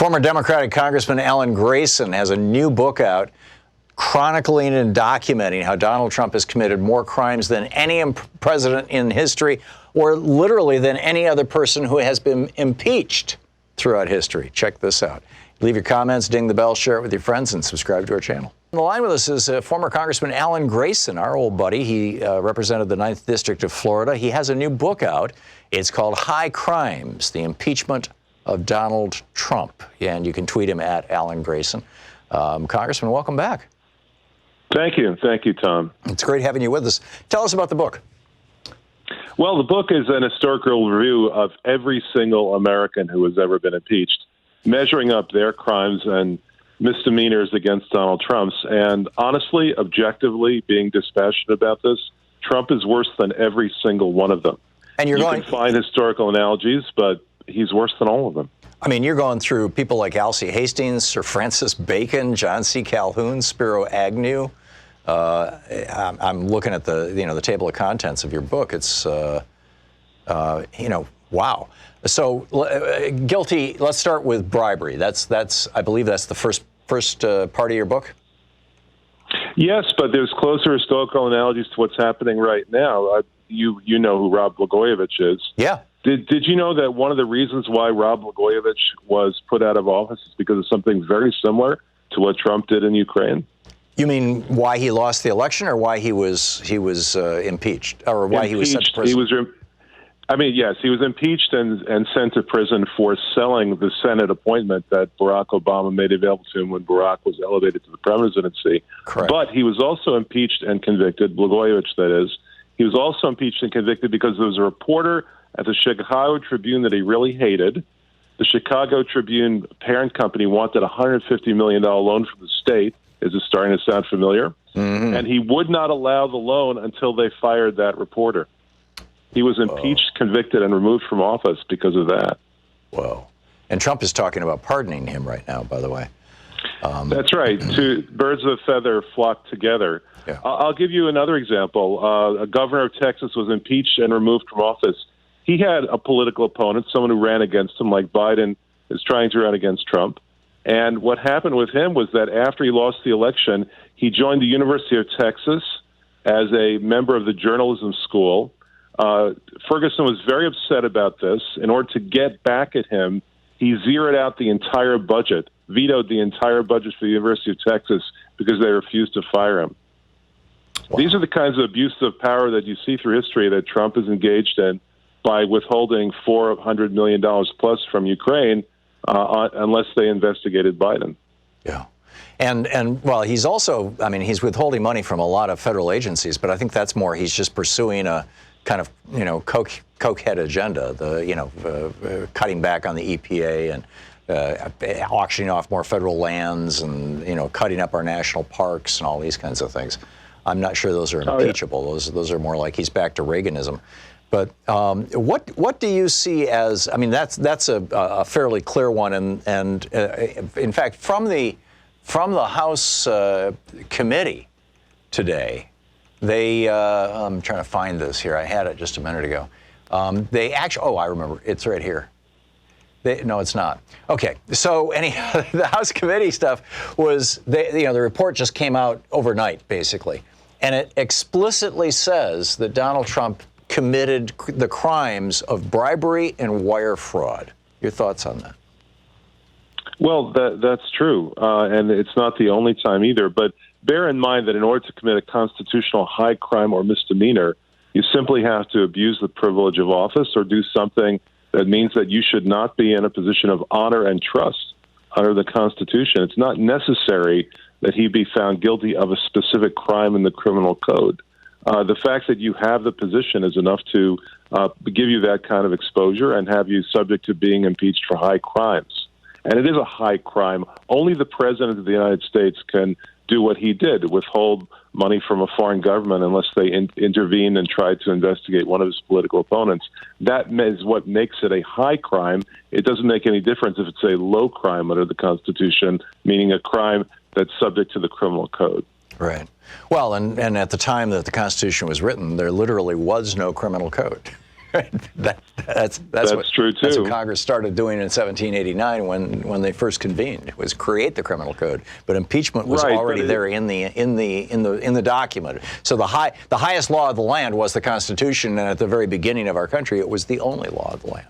Former Democratic Congressman Alan Grayson has a new book out chronicling and documenting how Donald Trump has committed more crimes than any president in history, or literally than any other person who has been impeached throughout history. Check this out. Leave your comments, ding the bell, share it with your friends, and subscribe to our channel. On the line with us is former Congressman Alan Grayson, our old buddy. He represented the 9th District of Florida. He has a new book out. It's called High Crimes, The Impeachment of Donald Trump. And you can tweet him at Alan Grayson. Congressman, welcome back. Thank you. Thank you, Tom. It's great having you with us. Tell us about the book. Well, the book is an historical review of every single American who has ever been impeached, measuring up their crimes and misdemeanors against Donald Trump's. And honestly, objectively, being dispassionate about this, Trump is worse than every single one of them. And you can find historical analogies, but he's worse than all of them. I mean, you're going through people like Alcee Hastings, Sir Francis Bacon, John C. Calhoun, Spiro Agnew. I'm looking at the table of contents of your book. It's wow. So guilty. Let's start with bribery. I believe that's the first part of your book. Yes, but there's closer historical analogies to what's happening right now. You know who Rod Blagojevich is. Yeah. Did you know that one of the reasons why Rod Blagojevich was put out of office is because of something very similar to what Trump did in Ukraine? You mean why he lost the election, or why he was impeached, or why he was sent to prison? Yes, he was impeached and sent to prison for selling the Senate appointment that Barack Obama made available to him when Barack was elevated to the presidency. Correct. But he was also impeached and convicted, Blagojevich that is. He was also impeached and convicted because there was a reporter at the Chicago Tribune that he really hated. The Chicago Tribune parent company wanted a $150 million loan from the state. Is it starting to sound familiar? Mm-hmm. And he would not allow the loan until they fired that reporter. He was impeached, convicted, and removed from office because of that. Whoa. And Trump is talking about pardoning him right now, by the way. That's right. Two birds of a feather flock together. Yeah. I'll give you another example. A governor of Texas was impeached and removed from office. He had a political opponent, someone who ran against him, like Biden is trying to run against Trump. And what happened with him was that after he lost the election, he joined the University of Texas as a member of the journalism school. Ferguson was very upset about this. In order to get back at him, he zeroed out the entire budget, vetoed the entire budget for the University of Texas because they refused to fire him. Wow. These are the kinds of abuses of power that you see through history that Trump is engaged in by withholding $400 million plus from Ukraine unless they investigated Biden. Yeah. And well, he's also, he's withholding money from a lot of federal agencies, but I think that's more, he's just pursuing a kind of, cokehead agenda, cutting back on the EPA and auctioning off more federal lands and, cutting up our national parks and all these kinds of things. I'm not sure those are impeachable. Yeah. Those are more like he's back to Reaganism. But what do you see as? That's a fairly clear one, and in fact, from the House committee today, they I'm trying to find this here. I had it just a minute ago. They actually, I remember. It's right here. No, it's not. Okay, so the House committee stuff was the report just came out overnight, basically, and it explicitly says that Donald Trump committed the crimes of bribery and wire fraud. Your thoughts on that? Well, that's true, and it's not the only time either. But bear in mind that in order to commit a constitutional high crime or misdemeanor, you simply have to abuse the privilege of office or do something that means that you should not be in a position of honor and trust under the Constitution. It's not necessary that he be found guilty of a specific crime in the criminal code. The fact that you have the position is enough to give you that kind of exposure and have you subject to being impeached for high crimes. And it is a high crime. Only the president of the United States can do what he did, withhold money from a foreign government unless they intervene and try to investigate one of his political opponents. That is what makes it a high crime. It doesn't make any difference if it's a low crime under the Constitution, meaning a crime that's subject to the criminal code. Right. Well, and at the time that the Constitution was written, there literally was no criminal code. That's true too. That's what Congress started doing in 1789 when they first convened, was create the criminal code. But impeachment was already there in the document. So the highest law of the land was the Constitution, and at the very beginning of our country, it was the only law of the land.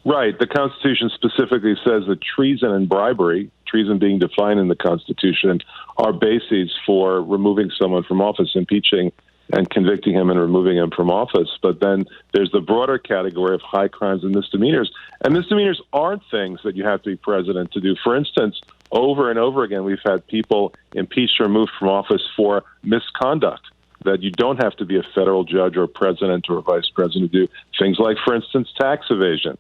Right. The Constitution specifically says that treason and bribery, treason being defined in the Constitution, are bases for removing someone from office, impeaching and convicting him and removing him from office. But then there's the broader category of high crimes and misdemeanors. And misdemeanors aren't things that you have to be president to do. For instance, over and over again, we've had people impeached or removed from office for misconduct that you don't have to be a federal judge or a president or a vice president to do. Things like, for instance, tax evasion.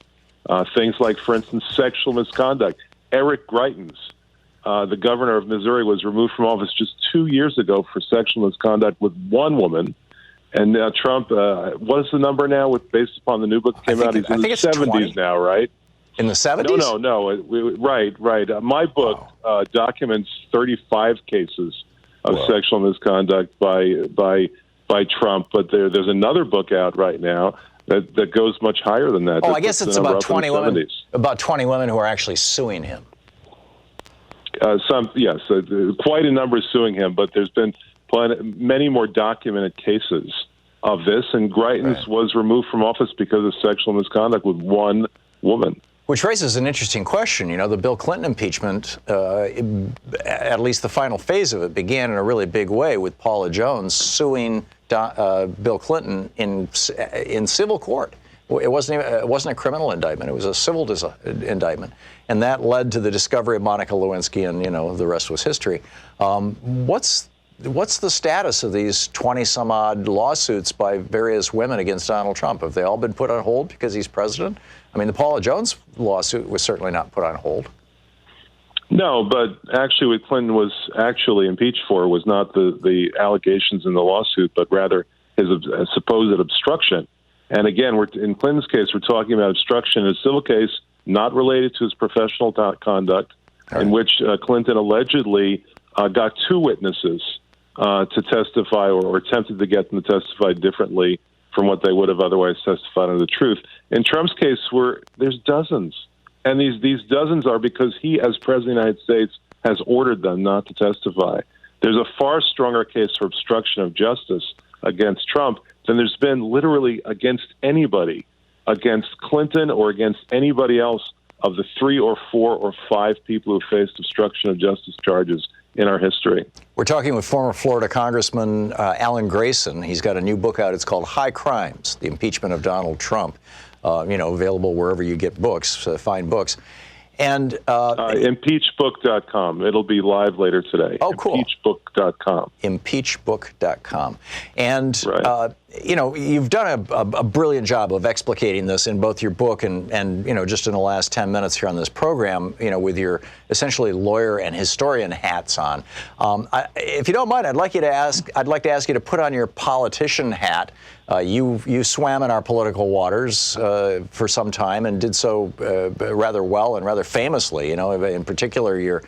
Things like, for instance, sexual misconduct. Eric Greitens, the governor of Missouri, was removed from office just 2 years ago for sexual misconduct with one woman. And now Trump, what is the number now based upon the new book that came out? He's in the 70s 20. Now, right? In the 70s? No. Right. My book documents 35 cases of sexual misconduct by Trump, but there's another book out right now that goes much higher than that. I guess it's about 20 women. About 20 women who are actually suing him. Quite a number suing him, but there's been many more documented cases of this, and Greitens was removed from office because of sexual misconduct with one woman. Which raises an interesting question. You know, the Bill Clinton impeachment, at least the final phase of it, began in a really big way with Paula Jones suing Bill Clinton in civil court. It wasn't a criminal indictment. It was a civil indictment. And that led to the discovery of Monica Lewinsky, and, the rest was history. What's the status of these 20-some-odd lawsuits by various women against Donald Trump? Have they all been put on hold because he's president? I mean, the Paula Jones lawsuit was certainly not put on hold. No, but actually what Clinton was actually impeached for was not the allegations in the lawsuit, but rather his supposed obstruction. And again, in Clinton's case, we're talking about obstruction in a civil case not related to his professional conduct, in which Clinton allegedly got two witnesses to testify or attempted to get them to testify differently from what they would have otherwise testified on the truth. In Trump's case, there's dozens. And these dozens are because he, as president of the United States, has ordered them not to testify. There's a far stronger case for obstruction of justice against Trump than there's been literally against anybody, against Clinton or against anybody else of the 3 or 4 or 5 people who faced obstruction of justice charges in our history. We're talking with former Florida Congressman Alan Grayson. He's got a new book out. It's called High Crimes, The Impeachment of Donald Trump. Available wherever you get books, fine books. And impeachbook.com. It'll be live later today. Oh, cool. Impeachbook.com. Impeachbook.com. And, you've done a brilliant job of explicating this in both your book and just in the last 10 minutes here on this program, with your essentially lawyer and historian hats on. If you don't mind, I'd like to ask you to put on your politician hat. You swam in our political waters for some time and did so rather well and rather famously. In particular, you're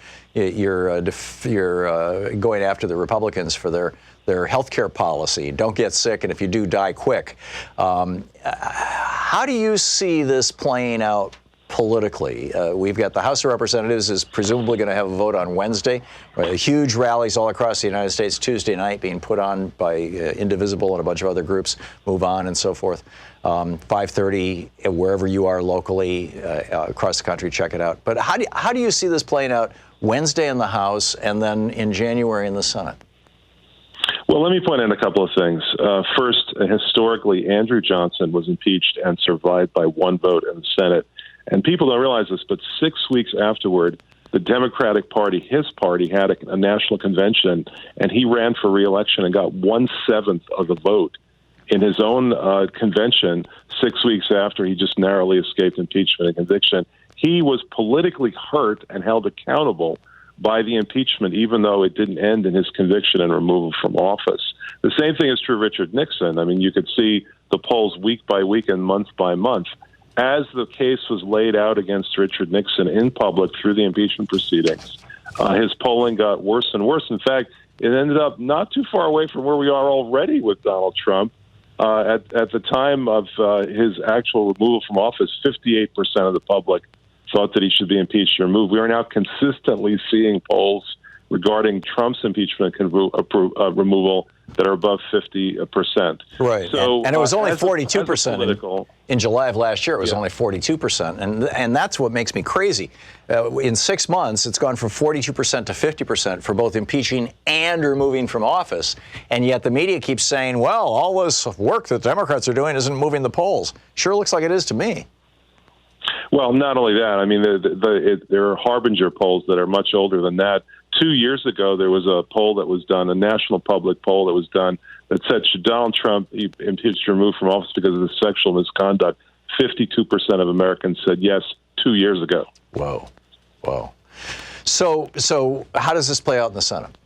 going after the Republicans for their health care policy. Don't get sick, and if you do, die quick. How do you see this playing out politically? We've got the House of Representatives is presumably going to have a vote on Wednesday. Huge rallies all across the United States Tuesday night being put on by Indivisible and a bunch of other groups, Move On and so forth. 5:30 wherever you are locally across the country, check it out. But how do you see this playing out Wednesday in the House and then in January in the Senate? Well, let me point out a couple of things. First, historically, Andrew Johnson was impeached and survived by one vote in the Senate. And people don't realize this, but 6 weeks afterward, the Democratic Party, his party, had a national convention, and he ran for re-election and got 1/7 of the vote in his own convention 6 weeks after he just narrowly escaped impeachment and conviction. He was politically hurt and held accountable by the impeachment, even though it didn't end in his conviction and removal from office. The same thing is true of Richard Nixon. I mean, you could see the polls week by week and month by month. As the case was laid out against Richard Nixon in public through the impeachment proceedings, his polling got worse and worse. In fact, it ended up not too far away from where we are already with Donald Trump. At the time of his actual removal from office, 58% of the public thought that he should be impeached or removed. We are now consistently seeing polls regarding Trump's impeachment removal that are above 50%. Right. So, and it was only 42% in July of last year. It was Yeah. only 42%. And that's what makes me crazy. In 6 months, it's gone from 42% to 50% for both impeaching and removing from office. And yet the media keeps saying, well, all this work that Democrats are doing isn't moving the polls. Sure looks like it is to me. Well, not only that, I mean, there are Harbinger polls that are much older than that. 2 years ago, there was a poll that was done, a national public poll that was done that said, should Donald Trump be impeached or removed from office because of his sexual misconduct? 52% of Americans said yes 2 years ago. Whoa. Whoa. So how does this play out in the Senate?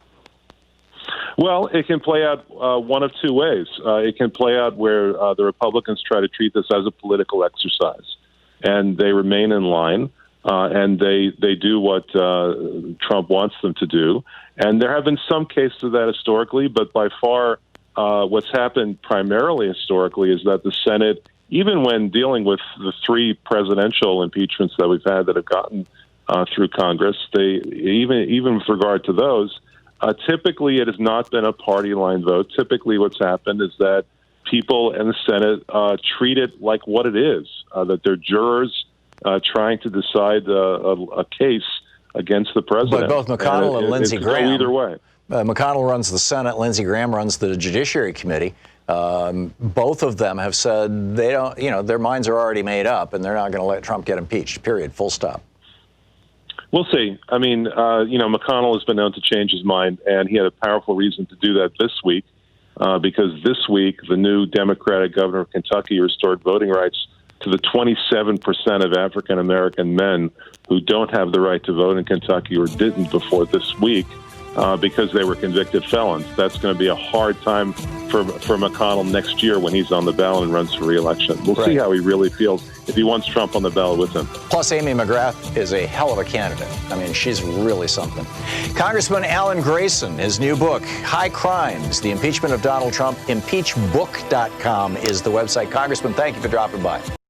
Well, it can play out one of two ways. It can play out where the Republicans try to treat this as a political exercise, and they remain in line. And they do what Trump wants them to do. And there have been some cases of that historically, but by far what's happened primarily historically is that the Senate, even when dealing with the 3 presidential impeachments that we've had that have gotten through Congress, they even with regard to those, typically it has not been a party line vote. Typically what's happened is that people in the Senate treat it like what it is, that they're jurors trying to decide a case against the president. But both McConnell and Lindsey Graham, either way. McConnell runs the Senate, Lindsey Graham runs the Judiciary Committee. Both of them have said they don't, their minds are already made up, and they're not going to let Trump get impeached. Period. Full stop. We'll see. I mean, McConnell has been known to change his mind, and he had a powerful reason to do that this week, because this week the new Democratic governor of Kentucky restored voting rights to the 27% of African-American men who don't have the right to vote in Kentucky or didn't before this week because they were convicted felons. That's going to be a hard time for McConnell next year when he's on the ballot and runs for re-election. We'll see how he really feels if he wants Trump on the ballot with him. Plus, Amy McGrath is a hell of a candidate. I mean, she's really something. Congressman Alan Grayson, his new book, High Crimes, The Impeachment of Donald Trump, impeachbook.com is the website. Congressman, thank you for dropping by.